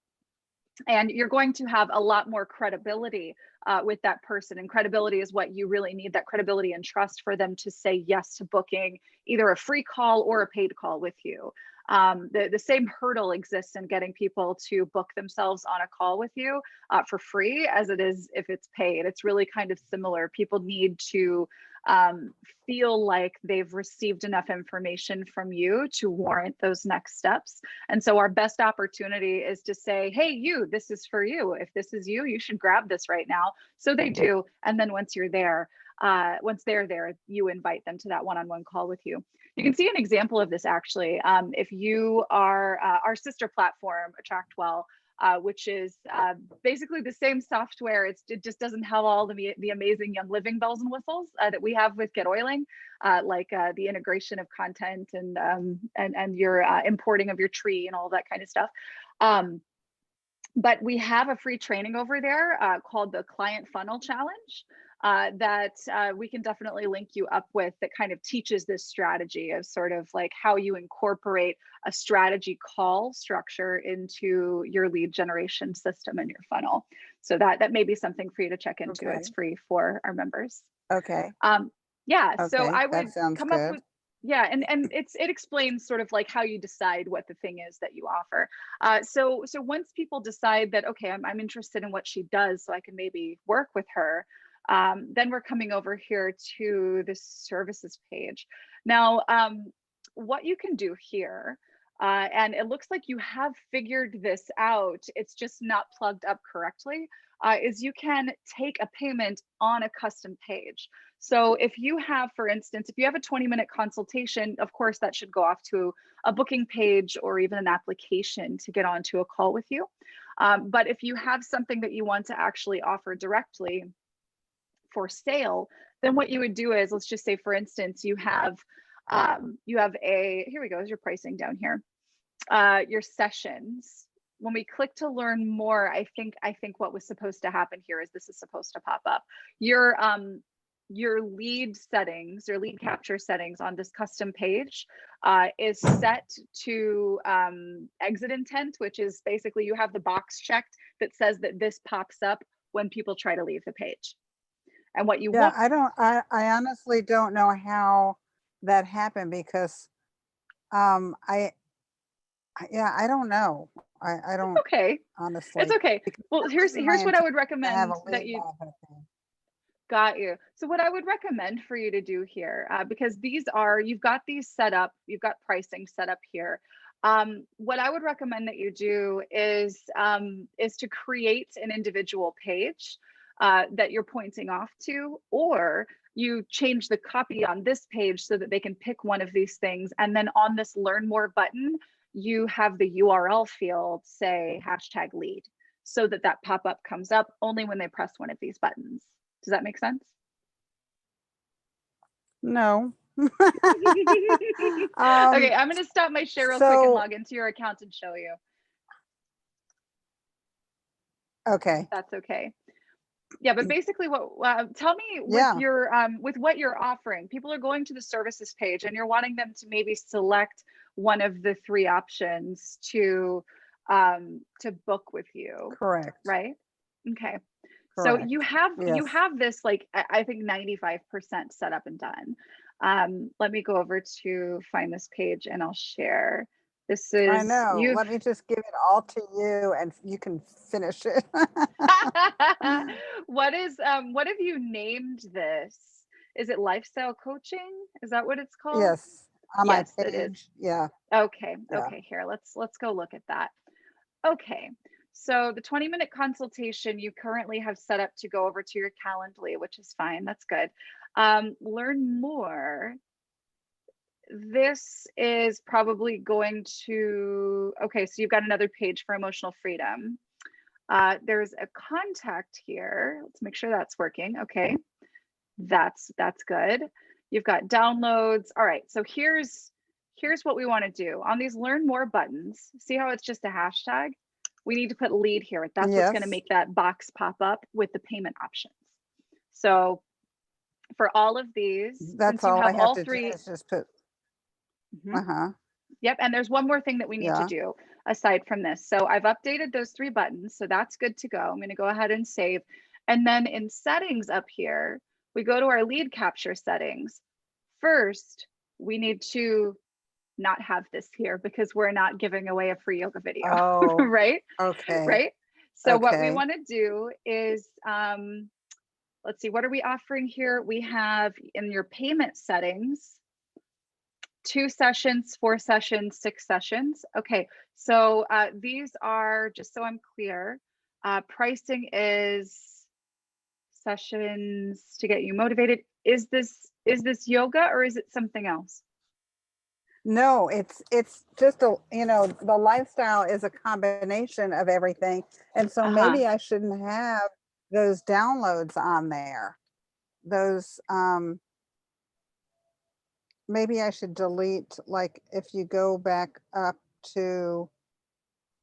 And you're going to have a lot more credibility with that person. And credibility is what you really need, that credibility and trust for them to say yes to booking either a free call or a paid call with you. The same hurdle exists in getting people to book themselves on a call with you for free as it is if it's paid. It's really kind of similar. People need to feel like they've received enough information from you to warrant those next steps. And so our best opportunity is to say, hey, this is for you. If this is you, you should grab this right now. So they do. And then once you're there, once they're there, you invite them to that one-on-one call with you. You can see an example of this actually. If you are our sister platform, Attract Well, which is basically the same software. It just doesn't have all the amazing Young Living bells and whistles that we have with GetOiling, like the integration of content and your importing of your tree and all that kind of stuff. But we have a free training over there called the Client Funnel Challenge that we can definitely link you up with, that kind of teaches this strategy of sort of like how you incorporate a strategy call structure into your lead generation system and your funnel. So that may be something for you to check into. Okay. It's free for our members. Okay. Yeah, Okay, so I would that sounds come good. up with, yeah, and it explains sort of like how you decide what the thing is that you offer. So once people decide that, okay, I'm interested in what she does, so I can maybe work with her, then we're coming over here to the services page. Now, what you can do here, and it looks like you have figured this out, it's just not plugged up correctly, is you can take a payment on a custom page. So if you have, for instance, if you have a 20-minute consultation, of course, that should go off to a booking page or even an application to get onto a call with you. But if you have something that you want to actually offer directly for sale, then what you would do is, let's just say, for instance, you have here we go, is your pricing down here, your sessions. When we click to learn more, I think what was supposed to happen here is this is supposed to pop up. Your lead settings, your lead capture settings on this custom page is set to exit intent, which is basically you have the box checked that says that this pops up when people try to leave the page. And what you want, I honestly don't know how that happened, because I don't know. I don't. okay, Honestly. it's okay. Well, here's what I would have recommend a that lead you magnet thing. got you. So what I would recommend for you to do here, because you've got these set up, you've got pricing set up here. What I would recommend that you do is to create an individual page that you're pointing off to, or you change the copy on this page so that they can pick one of these things. And then on this learn more button, you have the URL field say #lead, so that pop-up comes up only when they press one of these buttons. Does that make sense? No. Okay, I'm going to stop my share real quick and log into your account and show you. Okay. That's okay. Yeah, but basically, tell me with Yeah. your with what you're offering. People are going to the services page, and you're wanting them to maybe select one of the three options to book with you. Correct. Right? Okay. Correct. So you have Yes. this, like, I think 95% set up and done. Let me go over to find this page and I'll share. This is, I know. Let me just give it all to you and you can finish it. what have you named this? Is it lifestyle coaching? Is that what it's called? Yes. On Yes, my it is. page. Yeah. Okay. Yeah. Okay. Here, let's go look at that. Okay. So the 20-minute consultation you currently have set up to go over to your Calendly, which is fine. That's good. Learn more. This is probably going to, okay, so you've got another page for emotional freedom. There's a contact here. Let's make sure that's working. Okay, that's good. You've got downloads. All right, so here's what we want to do. On these learn more buttons, see how it's just a hashtag? We need to put lead here. That's what's going to make that box pop up with the payment options. So for all of these, that's all I have to do is just put. Yep, and there's one more thing that we need to do aside from this. So I've updated those three buttons, so that's good to go. I'm going to go ahead and save. And then in settings up here, we go to our lead capture settings. First, we need to not have this here because we're not giving away a free yoga video. Oh, right? Okay. Right? So what we want to do is, let's see, what are we offering here? We have in your payment settings, 2 sessions, 4 sessions, 6 sessions. Okay, so these are, just so I'm clear, pricing is sessions to get you motivated. Is this yoga or is it something else? No, it's just a, you know, the lifestyle is a combination of everything. And so Uh-huh. maybe I shouldn't have those downloads on there. Those, maybe I should delete, like, if you go back up to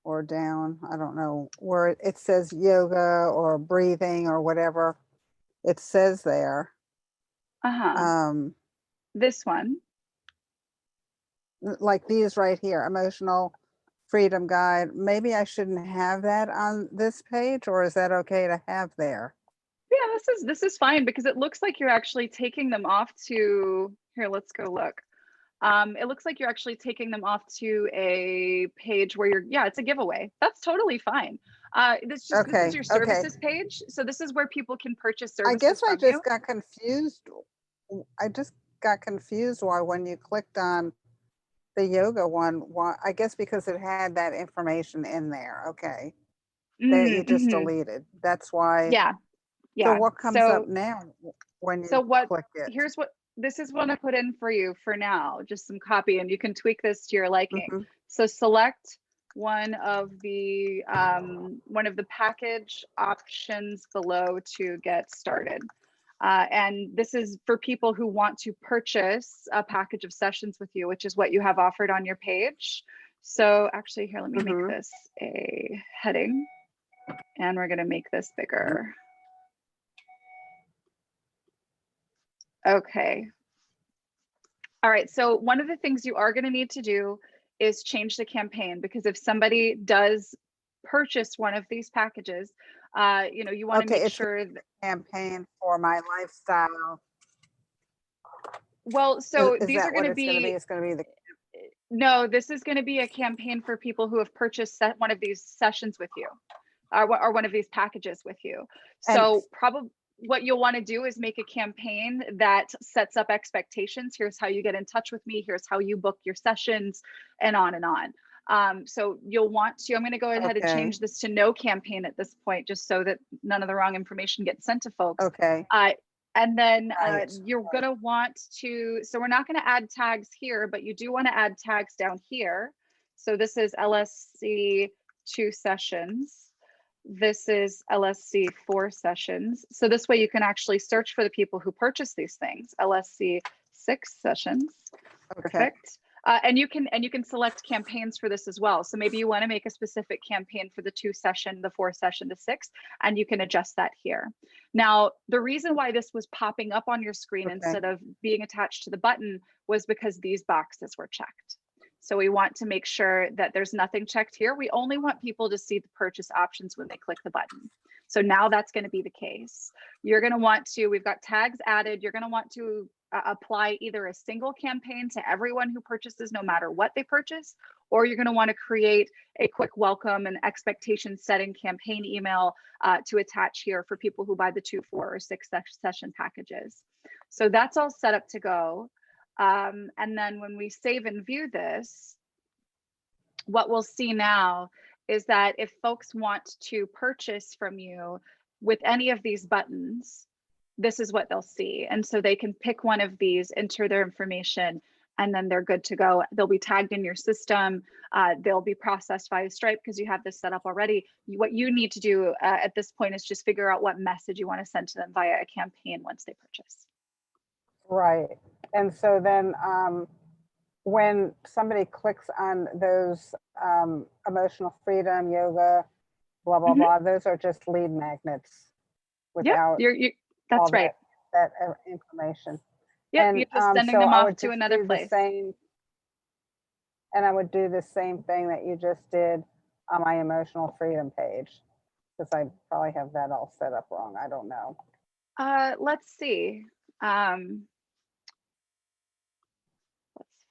or down, I don't know, where it says yoga or breathing or whatever it says there. Uh-huh. This one. Like these right here, emotional freedom guide. Maybe I shouldn't have that on this page, or is that okay to have there? Yeah, this is fine because it looks like you're actually taking them off to here, let's go look. It looks like you're actually taking them off to a page where you're, yeah, it's a giveaway. That's totally fine. This is Okay, your okay. services page. So this is where people can purchase I guess services I from you. just got confused. I just got confused why when you clicked on the yoga one, why, I guess because it had that information in there, okay, that you just Mm-hmm. deleted. That's why. Yeah, So yeah. what comes up now when So you what, click it? here's what, this is what I put in for you for now, just some copy, and you can tweak this to your liking. Mhm. So select one of the package options below to get started. And this is for people who want to purchase a package of sessions with you, which is what you have offered on your page. So actually here, let me make this a heading, and we're gonna make this bigger. Okay. All right, so one of the things you are going to need to do is change the campaign, because if somebody does purchase one of these packages, you know, you want to make sure that campaign for my lifestyle. Well, so Is these that are going what to it's going to be? be, It's going to be the no, this is going to be a campaign for people who have purchased one of these sessions with you, or one of these packages with you. So probably what you'll want to do is make a campaign that sets up expectations. Here's how you get in touch with me. Here's how you book your sessions, and on and on. So you'll want to, I'm going to go ahead and change this to no campaign at this point, just so that none of the wrong information gets sent to folks. Okay. And then you're going to want to, so we're not going to add tags here, but you do want to add tags down here. So this is LSC 2 sessions. This is LSC 4 sessions. So this way you can actually search for the people who purchase these things. LSC 6 sessions. Okay. Perfect. And you can select campaigns for this as well. So maybe you want to make a specific campaign for the 2 session, the 4 session, the 6, and you can adjust that here. Now, the reason why this was popping up on your screen instead of being attached to the button was because these boxes were checked. So we want to make sure that there's nothing checked here. We only want people to see the purchase options when they click the button. So now that's going to be the case. You're going to want to, we've got tags added. You're going to want to apply either a single campaign to everyone who purchases, no matter what they purchase, or you're going to want to create a quick welcome and expectation setting campaign email to attach here for people who buy the 2, 4, or 6 session packages. So that's all set up to go. And then when we save and view this, what we'll see now is that if folks want to purchase from you with any of these buttons, this is what they'll see. And so they can pick one of these, enter their information, and then they're good to go. They'll be tagged in your system. They'll be processed via Stripe because you have this set up already. What you need to do at this point is just figure out what message you want to send to them via a campaign once they purchase. Right. And so then when somebody clicks on those emotional freedom, yoga, blah, blah, blah, those are just lead magnets without that's right. That information. Yeah, and you're just sending them off to another place. And I would do the same thing that you just did on my emotional freedom page, because I probably have that all set up wrong. I don't know. Let's see. Let's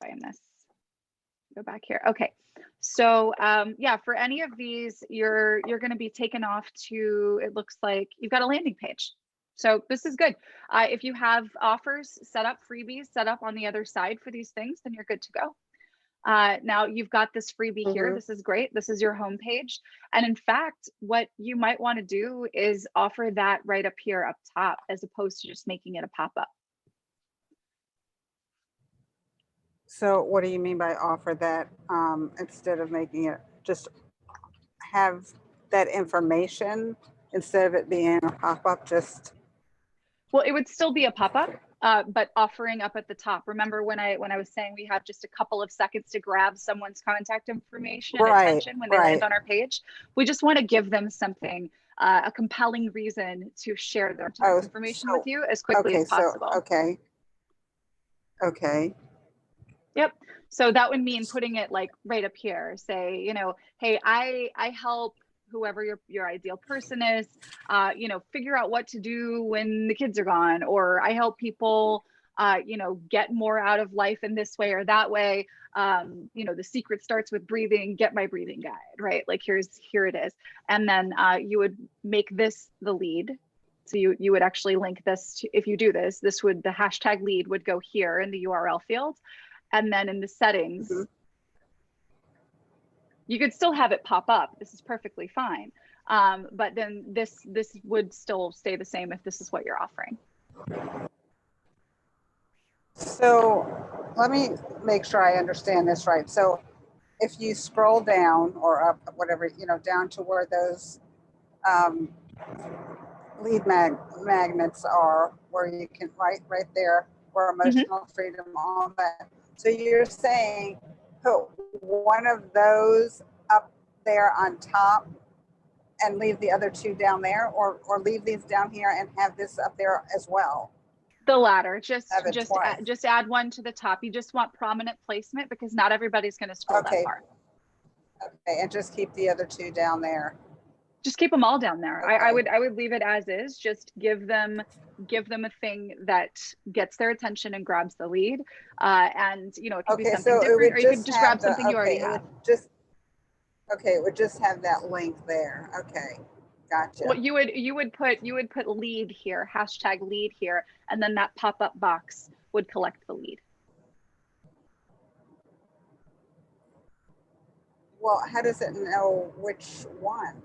find this. Go back here. Okay. So yeah, for any of these, you're going to be taken off to, it looks like you've got a landing page. So this is good. If you have offers set up, freebies set up on the other side for these things, then you're good to go. Now you've got this freebie here. This is great. This is your home page. And in fact, what you might want to do is offer that right up here up top, as opposed to just making it a pop-up. So what do you mean by offer that, instead of making it, just have that information instead of it being a pop-up, just, Well, it would still be a pop-up, but offering up at the top. Remember when I was saying we have just a couple of seconds to grab someone's contact information and right, attention when they land on our page? We just want to give them something, a compelling reason to share their information with you as quickly as possible. Okay. Yep. So that would mean putting it like right up here. Say, you know, hey, I help whoever your ideal person is, you know, figure out what to do when the kids are gone, or I help people, you know, get more out of life in this way or that way. You know, the secret starts with breathing. Get my breathing guide, right? Like here it is, and then you would make this the lead. So you would actually link this to, if you do this, the hashtag lead would go here in the URL field. And then in the settings, you could still have it pop up. This is perfectly fine. But then this would still stay the same if this is what you're offering. So let me make sure I understand this right. So if you scroll down or up, whatever, you know, down to where those lead magnets are, where you can right there, where emotional freedom, all that. So you're saying put one of those up there on top and leave the other two down there, or leave these down here and have this up there as well? The latter, just add one to the top. You just want prominent placement because not everybody's going to scroll that far. Okay, and just keep the other two down there. Just keep them all down there. Okay. I would leave it as is. Just give them a thing that gets their attention and grabs the lead. And you know, it could be something different, or you could just grab something you already have. It would just have that link there. Okay, gotcha. Well, you would put lead here, hashtag lead here, and then that pop-up box would collect the lead. Well, how does it know which one?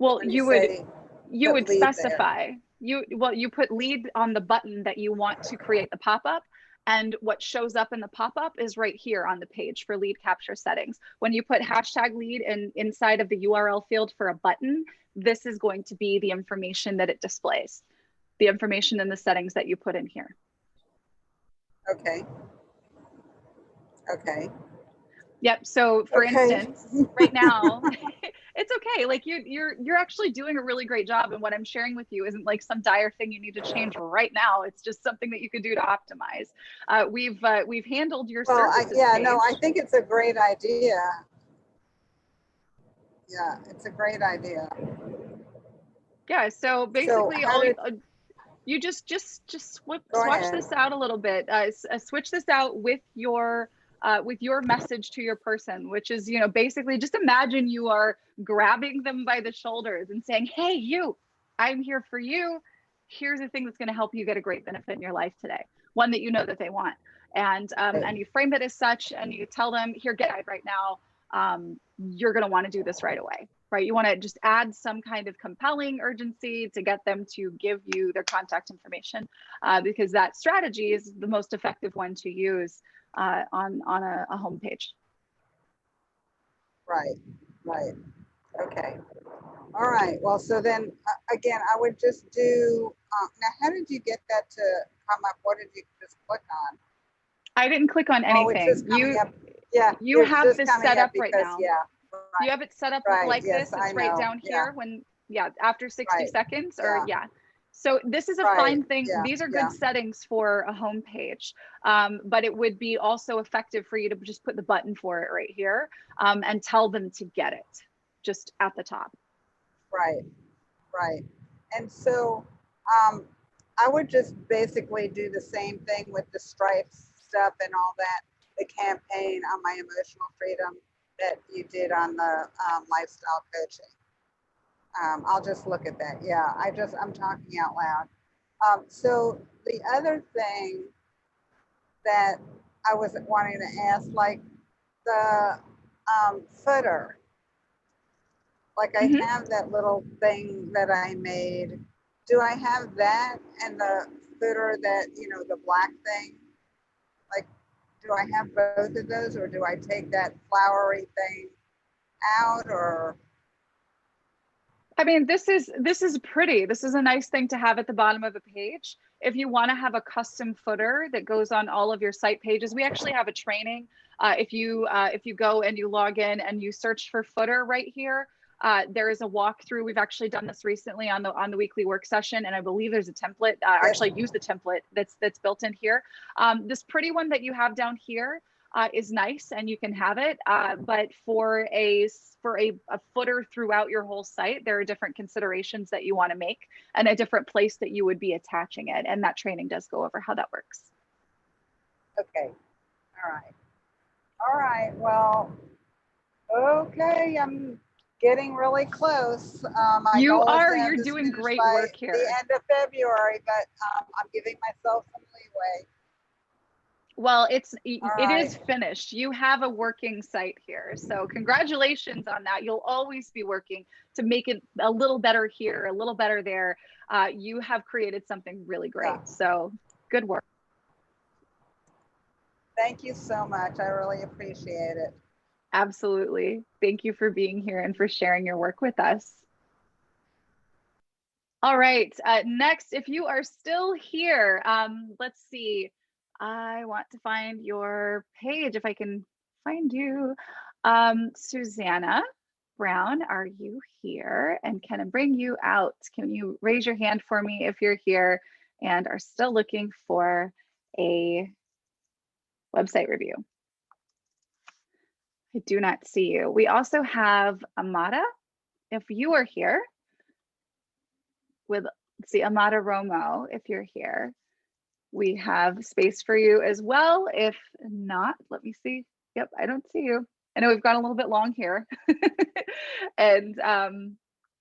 Well, you would specify. You put lead on the button that you want to create the pop-up, and what shows up in the pop-up is right here on the page for lead capture settings. When you put hashtag lead inside of the URL field for a button, this is going to be the information that it displays, the information in the settings that you put in here. Okay. Yep. So for instance, right now, it's okay. Like you're actually doing a really great job. And what I'm sharing with you isn't like some dire thing you need to change right now. It's just something that you could do to optimize. We've handled your services page. I think it's a great idea. Yeah, it's a great idea. Yeah. So basically, you just switch this out a little bit. Switch this out with your message to your person, which is, you know, basically just imagine you are grabbing them by the shoulders and saying, hey, you, I'm here for you. Here's the thing that's going to help you get a great benefit in your life today. One that you know that they want. And you frame it as such, and you tell them, here, get it right now. You're going to want to do this right away, right? You want to just add some kind of compelling urgency to get them to give you their contact information, because that strategy is the most effective one to use on a home page. Right. Okay. All right. Well, so then again, I would just do, now how did you get that to come up? What did you just click on? I didn't click on anything. You have this set up right now. Yeah. Right. You have it set up like this. It's right down here when, after 60 seconds or So this is a fine thing. Yeah. These are good settings for a home page, but it would be also effective for you to just put the button for it right here and tell them to get it just at the top. Right. And so I would just basically do the same thing with the stripes stuff and all that, the campaign on my emotional freedom that you did on the lifestyle coaching. I'll just look at that. Yeah, I'm talking out loud. So the other thing that I was wanting to ask, like the footer, like I have that little thing that I made. Do I have that and the footer that, you know, the black thing? Like, do I have both of those, or do I take that flowery thing out? Or I mean, this is pretty. This is a nice thing to have at the bottom of a page. If you want to have a custom footer that goes on all of your site pages, we actually have a training. If you go and you log in and you search for footer right here, there is a walkthrough. We've actually done this recently on the weekly work session, and I believe there's a template. Actually, use the template that's built in here. This pretty one that you have down here is nice, and you can have it. But for a footer throughout your whole site, there are different considerations that you want to make and a different place that you would be attaching it. And that training does go over how that works. okay, all right. All right, well, okay, I'm getting really close. You're doing great work here. The end of February, but I'm giving myself some leeway. Well, it is finished. You have a working site here. So congratulations on that. You'll always be working to make it a little better here, a little better there. You have created something really great. Yeah. So good work. Thank you so much. I really appreciate it. Absolutely. Thank you for being here and for sharing your work with us. All right. Next, if you are still here, let's see. I want to find your page if I can find you. Susanna Brown, are you here? And can I bring you out? Can you raise your hand for me if you're here and are still looking for a website review? I do not see you. We also have Amada. If you are here, let's see, Amada Romo, if you're here. We have space for you as well. If not, let me see. Yep, I don't see you. I know we've gone a little bit long here. And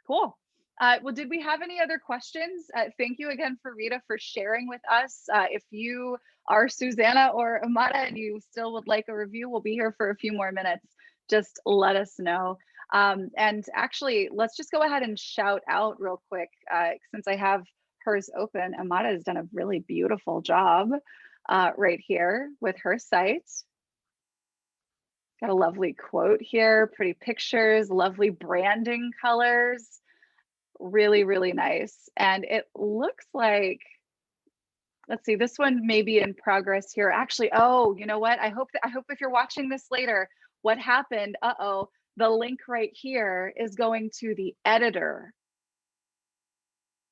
cool. Well, did we have any other questions? Thank you again for Rita for sharing with us. If you are Susanna or Amada and you still would like a review, we'll be here for a few more minutes. Just let us know. And actually, let's just go ahead and shout out real quick, since I have hers open. Amada has done a really beautiful job right here with her site. Got a lovely quote here, pretty pictures, lovely branding colors, really, really nice. And it looks like, let's see, this one may be in progress here. Actually, oh, you know what? I hope if you're watching this later, what happened, the link right here is going to the editor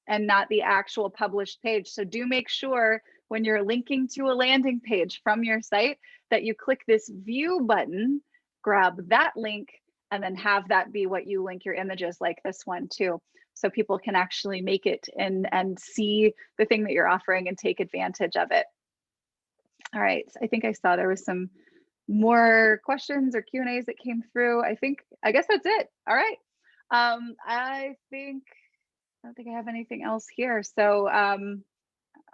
and not the actual published page. So do make sure when you're linking to a landing page from your site that you click this view button, grab that link, and then have that be what you link your images, like this one too. So people can actually make it and see the thing that you're offering and take advantage of it. All right, I think I saw there was some more questions or Q&As that came through. I guess that's it. All right. I don't think I have anything else here. So I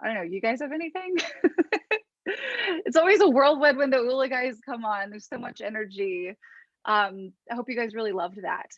don't know, you guys have anything? It's always a whirlwind when the OOLA guys come on. There's so much energy. I hope you guys really loved that.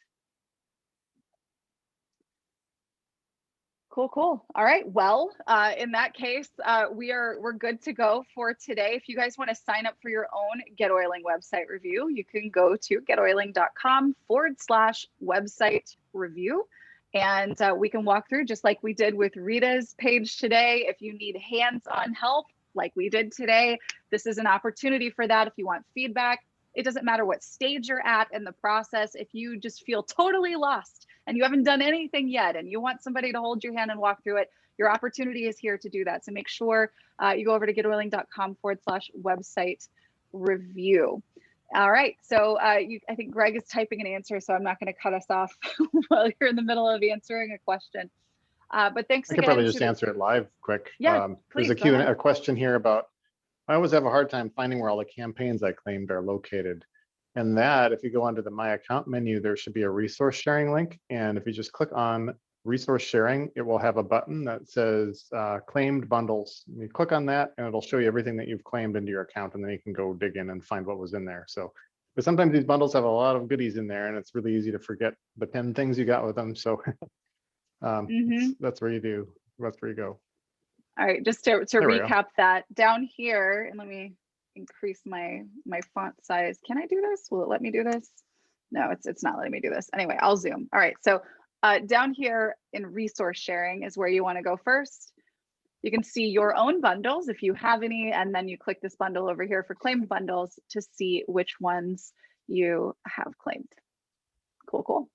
Cool. All right. Well, in that case, we're good to go for today. If you guys want to sign up for your own GetOiling website review, you can go to getoiling.com/website review. And we can walk through just like we did with Rita's page today. If you need hands-on help like we did today, this is an opportunity for that. If you want feedback, it doesn't matter what stage you're at in the process. If you just feel totally lost and you haven't done anything yet and you want somebody to hold your hand and walk through it, your opportunity is here to do that. So make sure you go over to getoiling.com/website review. All right, so I think Greg is typing an answer, so I'm not going to cut us off while you're in the middle of answering a question. But thanks again. I could probably just answer it live quick. Yeah, please, there's a question here about, I always have a hard time finding where all the campaigns I claimed are located. And that, if you go onto the My Account menu, there should be a resource sharing link. And if you just click on resource sharing, it will have a button that says claimed bundles. You click on that and it'll show you everything that you've claimed into your account, and then you can go dig in and find what was in there. So, but sometimes these bundles have a lot of goodies in there and it's really easy to forget the 10 things you got with them. So that's where you go. All right, just to recap that down here, and let me increase my font size. Can I do this? Will it let me do this? No, it's not letting me do this. Anyway, I'll zoom. All right, so down here in resource sharing is where you want to go first. You can see your own bundles if you have any, and then you click this bundle over here for claimed bundles to see which ones you have claimed. Cool.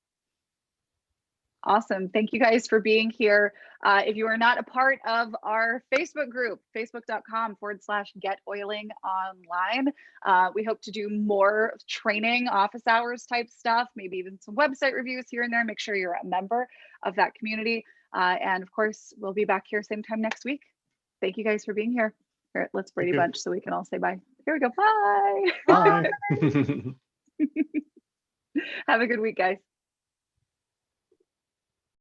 Awesome. Thank you guys for being here. If you are not a part of our Facebook group, facebook.com/GetOiling online, we hope to do more training, office hours type stuff, maybe even some website reviews here and there. Make sure you're a member of that community. And of course, we'll be back here same time next week. Thank you guys for being here. All right, let's Brady Bunch so we can all say bye. Here we go. Bye. Bye. Have a good week, guys.